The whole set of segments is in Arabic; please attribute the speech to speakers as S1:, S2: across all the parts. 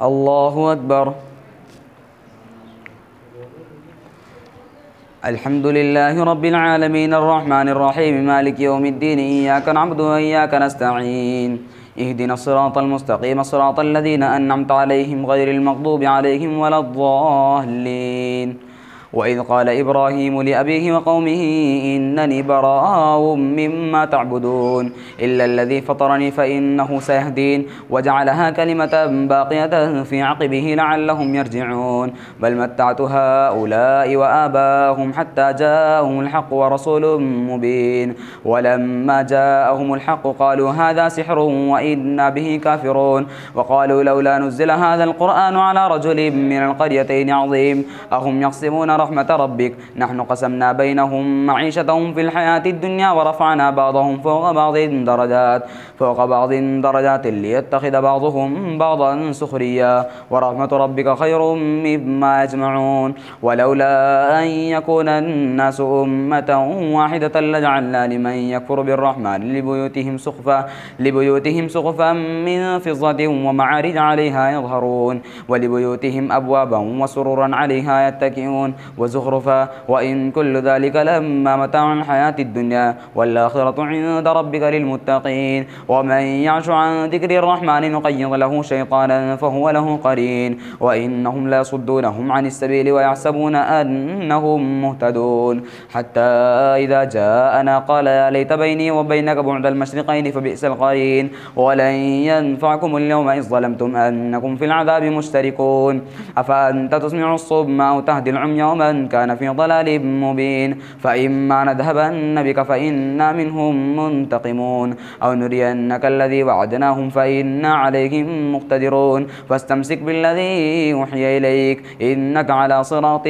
S1: الله أكبر. الحمد لله رب العالمين الرحمن الرحيم مالك يوم الدين إياك نعبد وإياك نستعين اهدنا الصراط المستقيم صراط الذين أنعمت عليهم غير المغضوب عليهم ولا الضالين. وإذ قال إبراهيم لأبيه وقومه إنني براء مما تعبدون إلا الذي فطرني فإنه سيهدين وجعلها كلمة باقية في عقبه لعلهم يرجعون بل متعت هؤلاء وآباهم حتى جاءهم الحق ورسول مبين ولما جاءهم الحق قالوا هذا سحر وإنا به كافرون وقالوا لولا نزل هذا القرآن على رجل من القريتين عظيم أهم يقسمون رحمة ربك نحن قسمنا بينهم معيشتهم في الحياة الدنيا ورفعنا بعضهم فوق بعض درجات ليتخذ بعضهم بعضا سخريا ورحمة ربك خير مما يجمعون ولولا أن يكون الناس أمة واحدة لجعلنا لمن يكفر بالرحمن لبيوتهم سقفا من فضة ومعارج عليها يظهرون ولبيوتهم أبوابا وسررا عليها يتكئون وزخرفا وإن كل ذلك لما متاع الحياة الدنيا والآخرة عند ربك للمتقين ومن يعش عن ذكر الرحمن نقيض له شيطانا فهو له قرين وإنهم لا يصدونهم عن السبيل ويحسبون أنهم مهتدون حتى إذا جاءنا قال يا ليت بيني وبينك بعد المشرقين فبئس القرين ولن ينفعكم اليوم إذ ظلمتم أنكم في العذاب مشتركون أفأنت تسمع الصم أو تهدي العمي ومن كان في ضلال مبين فإما نذهبن بك فإنا منهم منتقمون أو نرينك الذي وعدناهم فإنا عليهم مقتدرون فاستمسك بالذي أوحي إليك إنك على صراط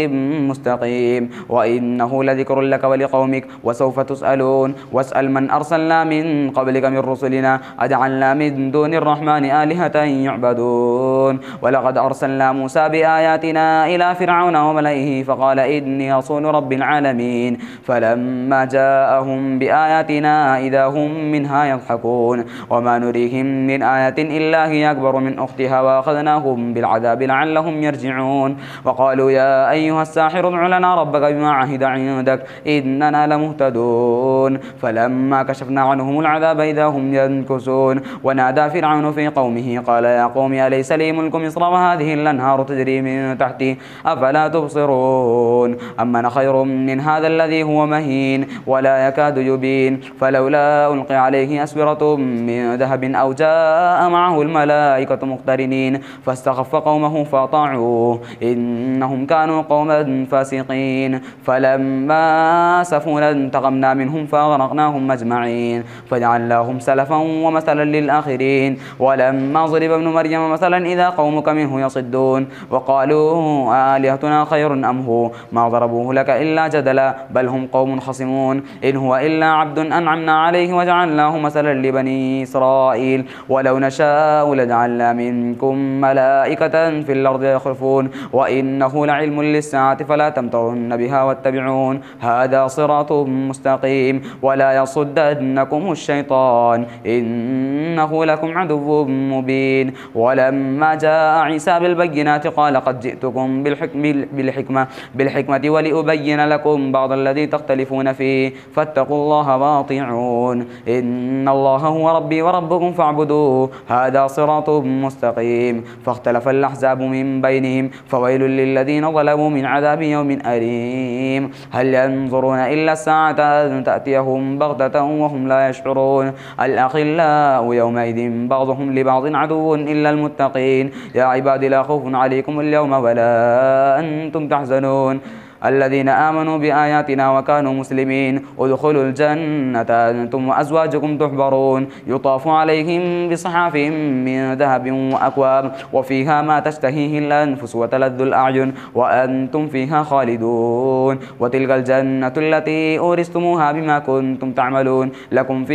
S1: مستقيم وإنه لذكر لك ولقومك وسوف تسألون واسأل من أرسلنا من قبلك من رسلنا أجعلنا من دون الرحمن آلهة يعبدون ولقد أرسلنا موسى بآياتنا إلى فرعون وملئه فقال إني رسول رب العالمين فلما جاءهم بآياتنا إذا هم منها يضحكون وما نريهم من آية إلا هي أكبر من أختها وأخذناهم بالعذاب لعلهم يرجعون وقالوا يا أيها الساحر ادع لنا ربك بما عهد عندك إننا لمهتدون فلما كشفنا عنهم العذاب إذا هم ينكثون ونادى فرعون في قومه قال يا قوم أليس لي ملك مصر وهذه الأنهار تجري من تحتي أفلا تبصرون أمن خير من هذا الذي هو مهين ولا يكاد يبين فلولا ألقي عليه أسورة من ذهب أو جاء معه الملائكة مقترنين فاستخف قومه فأطاعوه إنهم كانوا قوما فاسقين فلما سفونا انتقمنا منهم فأغرقناهم أجمعين فجعلناهم سلفا ومثلا للآخرين ولما ضرب ابن مريم مثلا إذا قومك منه يصدون وقالوا آلهتنا خير أم هو ما ضربوه لك إلا جدلا بل هم قوم خصمون إن هو إلا عبد أنعمنا عليه وجعلناه مثلا لبني إسرائيل ولو نشاء لجعلنا منكم ملائكة في الأرض يخلفون وإنه لعلم للساعة فلا تمترن بها واتبعون هذا صراط مستقيم ولا يصدنكم الشيطان إنه لكم عدو مبين ولما جاء عيسى بالبينات قال قد جئتكم بالحكمة ولأبين لكم بعض الذي تختلفون فيه فاتقوا الله واطيعون إن الله هو ربي وربكم فاعبدوه هذا صراط مستقيم فاختلف الأحزاب من بينهم فويل للذين ظلموا من عذاب يوم أليم هل ينظرون إلا الساعة أن تأتيهم بغتة وهم لا يشعرون الأخلاء يومئذ بعضهم لبعض عدو إلا المتقين يا عباد لا خوف عليكم اليوم ولا أنتم تحزنون الذين آمنوا بآياتنا وكانوا مسلمين ادخلوا الجنة أنتم وأزواجكم تحبرون يطاف عليهم بصحاف من ذهب وأكواب وفيها ما تشتهيه الأنفس وتلذ الأعين وأنتم فيها خالدون وتلك الجنة التي أورثتموها بما كنتم تعملون لكم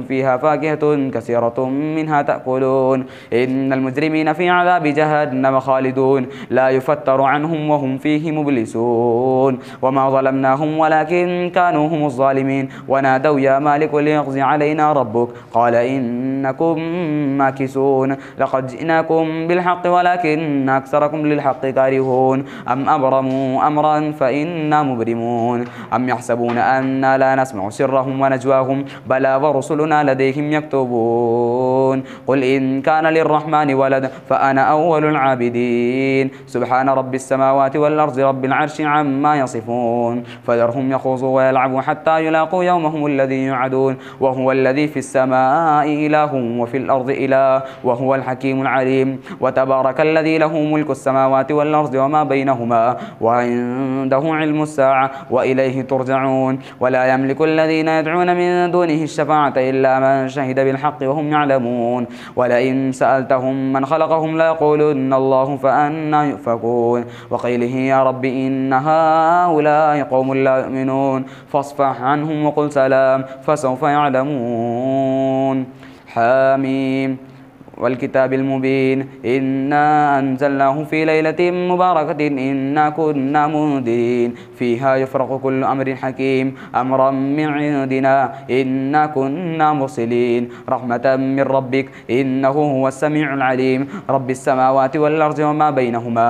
S1: فيها فاكهة كثيرة منها تأكلون إن المجرمين في عذاب جهنم خالدون لا يفتر عنهم وهم فيه مبلسون يعدلون وما ظلمناهم ولكن كانوا هم الظالمين ونادوا يا مالك ليقضي علينا ربك قال إنكم ماكثون لقد جئناكم بالحق ولكن أكثركم للحق كارهون أم أبرموا أمرا فإنا مبرمون أم يحسبون أنا لا نسمع سرهم ونجواهم بلى ورسلنا لديهم يكتبون قل إن كان للرحمن ولد فأنا أول العابدين سبحان رب السماوات والأرض رب العرش عما يصفون فذرهم يخوضوا ويلعبوا حتى يلاقوا يومهم الذي يوعدون وهو الذي في السماء إله وفي الأرض إله وهو الحكيم العليم وتبارك الذي له ملك السماوات والأرض وما بينهما وعنده علم الساعة وإليه ترجعون ولا يملك الذين يدعون من دونه الشفاعة إلا من شهد بالحق وهم يعلمون ولئن سألتهم من خلقهم ليقولن الله فأنى يؤفكون وقيله يا رب إن هؤلاء قوم لا يؤمنون فاصفح عنهم وقل سلام فسوف يعلمون حاميم والكتاب المبين إنا أنزلناه في ليلة مباركة إنا كنا منذرين فيها يفرق كل أمر حكيم أمرا من عندنا إنا كنا مرسلين رحمة من ربك إنه هو السميع العليم رب السماوات والأرض وما بينهما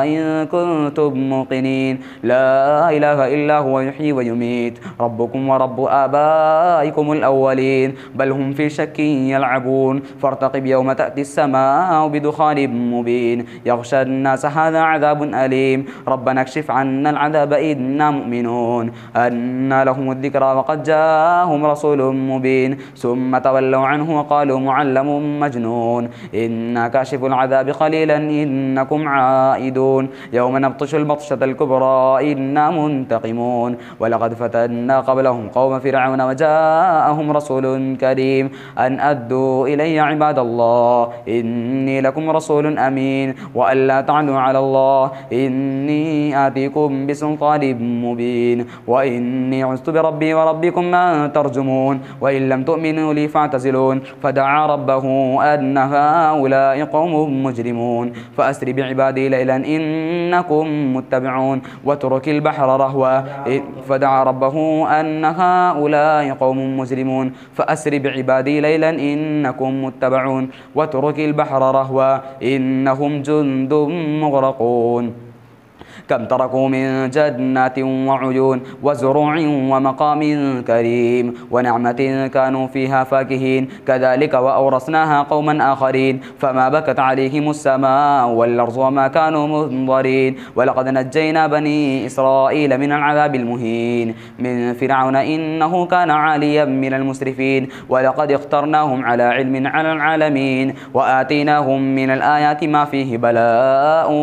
S1: إن كنتم موقنين لا إله إلا هو يحيي ويميت ربكم ورب آبائكم الأولين بل هم في شك يلعبون فارتقب يوم تأتي السماء بدخان مبين يغشى الناس هذا عذاب أليم ربنا اكشف عنا العذاب إنا مؤمنون أن لهم الذكرى وقد جاءهم رسول مبين ثم تولوا عنه وقالوا معلم مجنون إنا كاشف العذاب قليلا إنكم عائدون يوم نبطش البطشة الكبرى إنا منتقمون ولقد فتنا قبلهم قوم فرعون وجاءهم رسول كريم أن أدوا إلي عباد الله إني لكم رسول أمين وأن لا تعلوا على الله إني آتيكم بسلطان مبين وإني عزت بربي وربكم أن ترجمون وإن لم تؤمنوا لي فاعتزلون فدعا ربه أن هؤلاء قوم مجرمون فأسر بعبادي ليلا إنكم متبعون واترك البحر رهوا فدعا ربه أن هؤلاء قوم مجرمون فأسر بعبادي ليلا إنكم متبعون واترك البحر رهوا إنهم جند مغرقون كم تركوا من جنات وعيون وزروع ومقام كريم ونعمة كانوا فيها فاكهين كذلك وأورثناها قوما آخرين فما بكت عليهم السماء والأرض وما كانوا منظرين ولقد نجينا بني إسرائيل من العذاب المهين من فرعون إنه كان عاليا من المسرفين ولقد اخترناهم على علم على العالمين وآتيناهم من الآيات ما فيه بلاء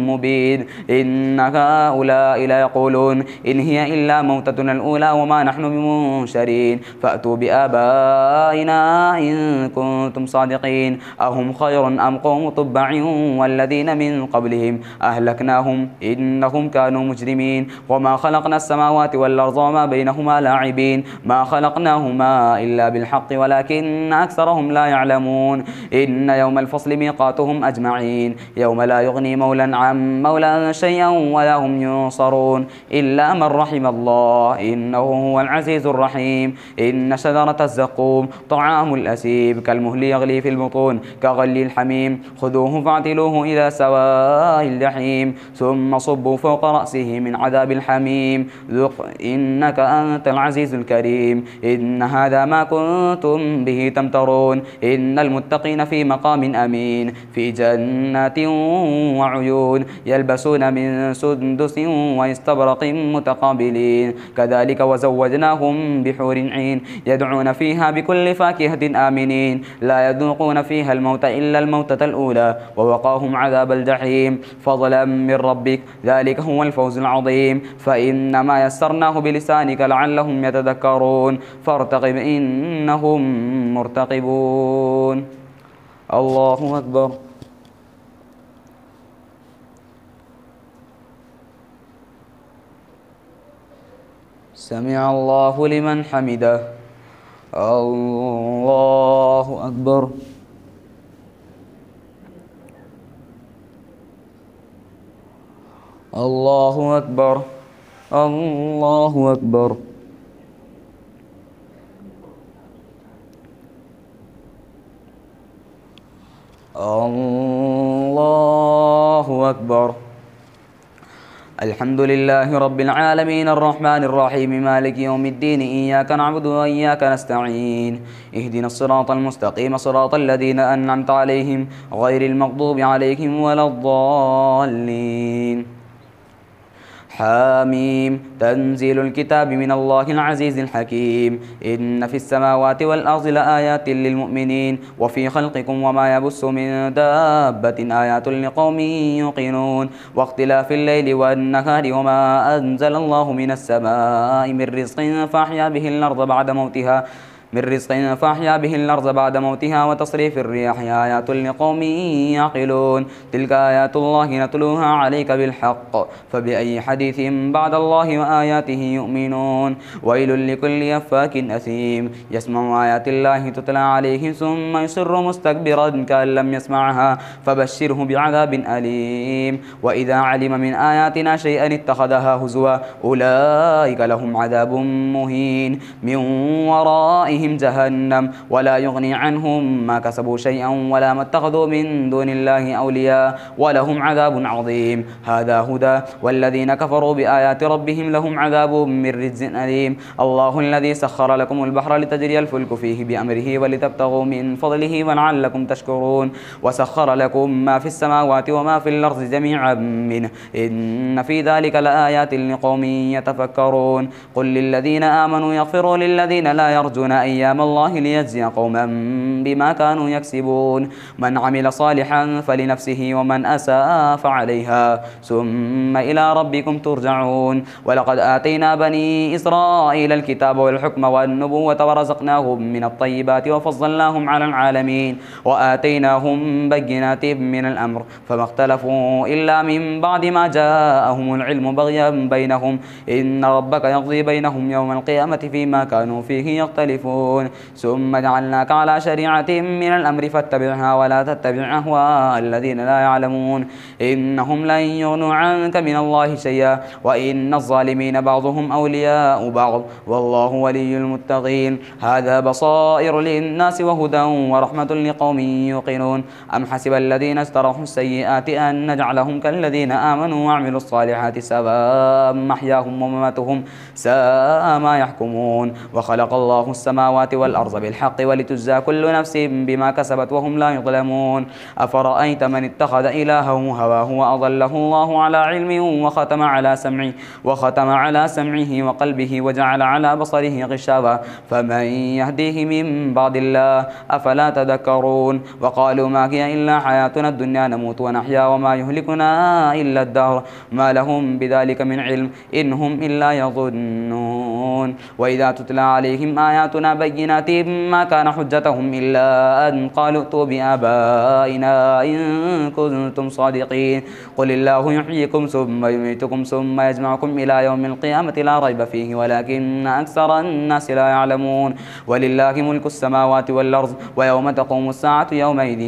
S1: مبين إن هؤلاء لا يقولون إن هي إلا موتتنا الأولى وما نحن بمنشرين فأتوا بآبائنا إن كنتم صادقين أهم خير أم قوم تبع والذين من قبلهم أهلكناهم إنهم كانوا مجرمين وما خلقنا السماوات والأرض وما بينهما لاعبين ما خلقناهما إلا بالحق ولكن أكثرهم لا يعلمون إن يوم الفصل ميقاتهم أجمعين يوم لا يغني مولى عن مولى شيئا ولا هم ينصرون إلا من رحم الله إنه هو العزيز الرحيم إن شجرة الزقوم طعام الأسيب كالمهل يغلي في البطون كغلي الحميم خذوه فاعتلوه إلى سواء الجحيم ثم صبوا فوق رأسه من عذاب الحميم ذق إنك أنت العزيز الكريم إن هذا ما كنتم به تمترون إن المتقين في مقام أمين في جنات وعيون يلبسون من سندس واستبرق متقابلين كذلك وزوجناهم بحور عين يدعون فيها بكل فاكهة آمنين لا يذوقون فيها الموت إلا الموتة الأولى ووقاهم عذاب الجحيم فضلا من ربك ذلك هو الفوز العظيم فإنما يسرناه بلسانك لعلهم يتذكرون فارتقب إنهم مرتقبون الله أكبر سمع الله لمن حمده الله أكبر الله أكبر. الله أكبر. الله أكبر. الحمد لله رب العالمين الرحمن الرحيم مالك يوم الدين إياك نعبد وإياك نستعين اهدنا الصراط المستقيم صراط الذين أنعمت عليهم غير المغضوب عليهم ولا الضالين. حاميم تنزيل الكتاب من الله العزيز الحكيم إن في السماوات والأرض لآيات للمؤمنين وفي خلقكم وما يبث من دابة آيات لقوم يوقنون واختلاف الليل والنهار وما أنزل الله من السماء من رزق فأحيا به الأرض بعد موتها وتصريف الرياح آيات لقوم يعقلون تلك آيات الله نتلوها عليك بالحق فبأي حديث بعد الله وآياته يؤمنون ويل لكل أفاك أثيم يسمع آيات الله تتلى عليه ثم يصر مستكبرا كأن لم يسمعها فبشره بعذاب أليم وإذا علم من آياتنا شيئا اتخذها هزوا أولئك لهم عذاب مهين من ورائهم جهنم ولا يغني عنهم ما كسبوا شيئا ولا ما اتخذوا من دون الله أولياء ولهم عذاب عظيم هذا هدى والذين كفروا بآيات ربهم لهم عذاب من رجز أليم الله الذي سخر لكم البحر لتجري الفلك فيه بأمره ولتبتغوا من فضله ولعلكم تشكرون وسخر لكم ما في السماوات وما في الأرض جميعا منه إن في ذلك لآيات لقوم يتفكرون قل للذين آمنوا يغفروا للذين لا يرجون أيام الله ليجزي قوما بما كانوا يكسبون من عمل صالحا فلنفسه ومن أساء فعليها ثم إلى ربكم ترجعون ولقد آتينا بني إسرائيل الكتاب والحكم والنبوة ورزقناهم من الطيبات وفضلناهم على العالمين وآتيناهم بينات من الأمر فما اختلفوا إلا من بعد ما جاءهم العلم بغيا بينهم إن ربك يقضي بينهم يوم القيامة فيما كانوا فيه يختلفون ثم جعلناك على شريعة من الأمر فاتبعها ولا تتبع أهواء الذين لا يعلمون إنهم لن يغنوا عنك من الله شيئا وإن الظالمين بعضهم أولياء بعض والله ولي المتقين هذا بصائر للناس وهدى ورحمة لقوم يوقنون أم حسب الذين استرحوا السيئات أن نجعلهم كالذين آمنوا وعملوا الصالحات سواء محياهم ومماتهم ساء ما يحكمون وخلق الله السماوات والأرض بالحق ولتجزى كل نفس بما كسبت وهم لا يظلمون أفرأيت من اتخذ إلهه هواه وأضله الله على علم وختم على سمعه وقلبه وجعل على بصره غشاوة فمن يهديه من بعد الله أفلا تذكرون وقالوا ما هي إلا حياتنا الدنيا نموت ونحيا وما يهلكنا إلا الدهر ما لهم بذلك من علم إن هم إلا يظنون وإذا تتلى عليهم آياتنا بينات ما كان حجتهم إلا أن قالوا ائتوا بآبائنا إن كنتم صادقين قل الله يحييكم ثم يميتكم ثم يجمعكم إلى يوم القيامة لا ريب فيه ولكن أكثر الناس لا يعلمون ولله ملك السماوات والأرض ويوم تقوم الساعة يومئذ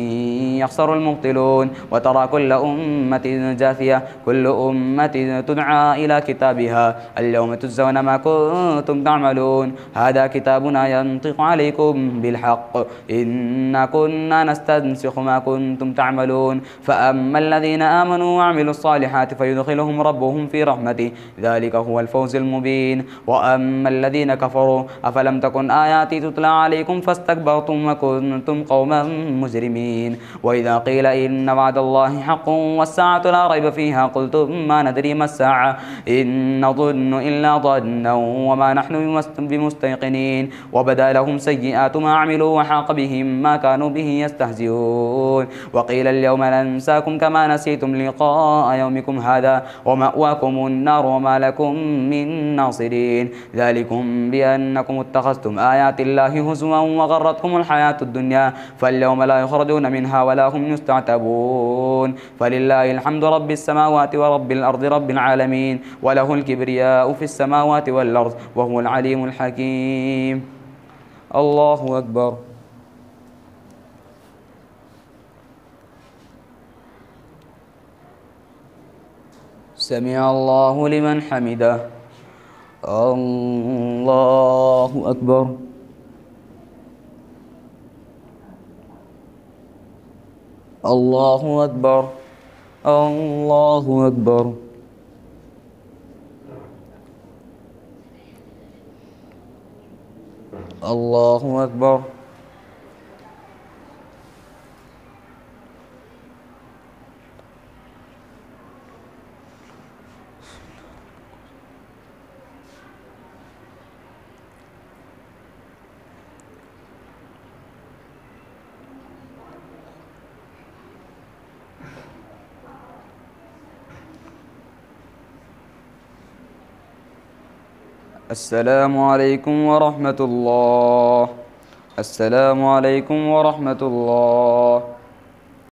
S1: يخسر المبطلون وترى كل أمة جاثية كل أمة تدعى إلى كتابها اليوم تجزون ما كنتم تعملون هذا كتابنا ينطق عليكم بالحق إنا كنا نستنسخ ما كنتم تعملون فأما الذين آمنوا وعملوا الصالحات فيدخلهم ربهم في رحمته ذلك هو الفوز المبين وأما الذين كفروا أفلم تكن آياتي تتلى عليكم فاستكبرتم وكنتم قوما مجرمين وإذا قيل إن وعد الله حق والساعة لا ريب فيها قلتم ما ندري ما الساعة إن نظن إلا ظنا وما نحن بمستيقنين وبدا لهم سيئات ما عملوا وحاق بهم ما كانوا به يستهزئون وقيل اليوم ننساكم كما نسيتم لقاء يومكم هذا ومأواكم النار وما لكم من ناصرين ذلكم بأنكم اتخذتم آيات الله هزوا وغرتكم الحياة الدنيا فاليوم لا يخرجون منها ولا هم يستعتبون فلله الحمد رب السماوات ورب الأرض رب العالمين وله الكبرياء في السماوات والأرض وهو العليم الحكيم الله أكبر. سمع الله لمن حمده. الله أكبر. الله أكبر. الله أكبر. الله أكبر. السلام عليكم ورحمة الله. السلام عليكم ورحمة الله.